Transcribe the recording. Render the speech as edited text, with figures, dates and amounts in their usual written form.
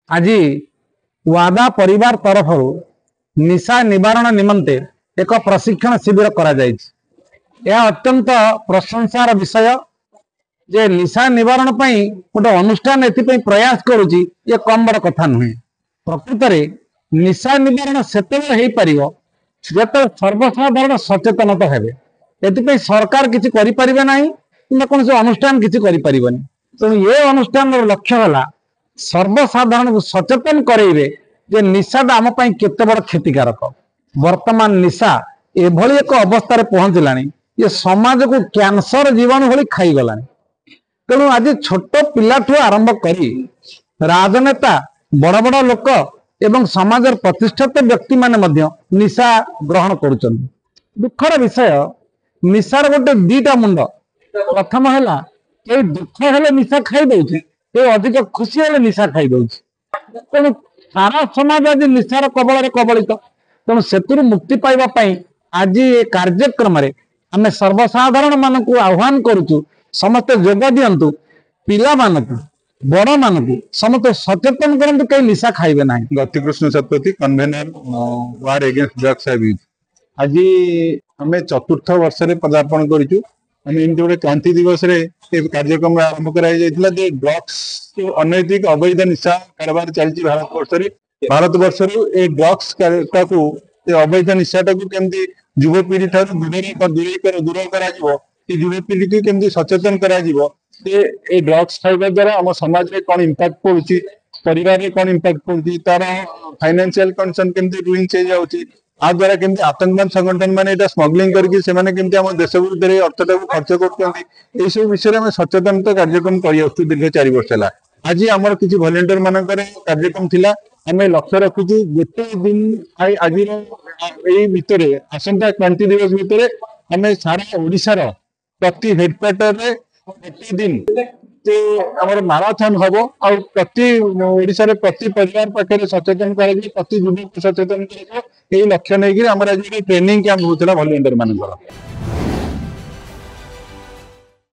आज वादा परिवार तरफ निशा निवारण निमंते एक प्रशिक्षण शिविर करा अत्यंत प्रशंसार विषय जे निशा निवारण गोटे अनुष्ठान एथि प्रयास करुच्ची ये कम बड़ कथा नुहे। प्रकृत में निशा निवारण से सर्वसाधारण सचेतनता हेबे एथि सरकार किसी करें ना कि कौन से अनुष्ठान किसी करें। तेणु ये अनुष्ठान लक्ष्य है सर्वसाधारण को सचेतन करेंगे जे निशाटा आम केते बड़ क्षतिकारक। वर्तमान निशा एभली एक अवस्था पहुंचला ये समाज को कैंसर जीवाणु भली खाईगला। तेणु आज छोट पिलाठू आरंभ करी राजनेता बड़ बड़ लोक एवं समाज प्रतिष्ठित व्यक्ति माने मध्य निशा ग्रहण करुछन। दुखर विषय निशार गोटे दीटा मुंड। प्रथम है कई दुख हेले निशा खाई दौचे, कई अधिक खुशी हेले निशा खाई दौचे। तेणु सारा समाज आज निशार कबल कबलित। तेणु से मुक्ति पाइबा आज ये कार्यक्रम आम सर्वसाधारण मान को आह्वान करुचु समस्ते जोग दिंतु। पिला मानक बड़ मानक समस्त सचेतन करंतु कई निशा खाइबे ना। गतिकृष्ण शतपथी कन्वेनर वार एगेंस्ट ड्रग्स अब्यूज। आज आम चतुर्थ वर्ष पदार्पण करूँ। गोटे क्रांति दिवस कार्यक्रम आरंभ कर ड्रग्स अनैतिक अवैध निशा कारबार चलती भारत वर्ष ड्रग्स अवैध निशाटा को केमती युवपीढ़ी दूर कर युवपीढ़ी को केमती सचेतन कर ड्रग्स खाइबा द्वारा आम समाज में कौन इम्पैक्ट पड़ुची, परिवार में कौन इम्पैक्ट पड़ुची, तार फाइनेंशियल कंडीशन केमती रुइन चेंज होउची, आ द्वारा केमती आतंकवाद संगठन माने एटा स्मगलिंग करके से माने केमती आम देश विरुद्ध अर्थटा को खर्च करते ये सब विषय में सचेतनता कार्यक्रम कर दीर्घ 4 वर्ष है। आज आम किसी वॉलंटियर मानक कार्यक्रम थिला आम लक्ष्य रखुचु गोटे दिन आज भितर आसंता क्रांति दिवस भितर आम सारा ओडिशार प्रति हेडक्वार्टर गोटे दिन आम माराथन हम आ प्रति ओडिशार प्रति परिवार पाखे सचेतन कर प्रति युवा को सचेतन कर लक्ष्य नहीं आज ट्रेनिंग कैंप होता वॉलंटियर मानक।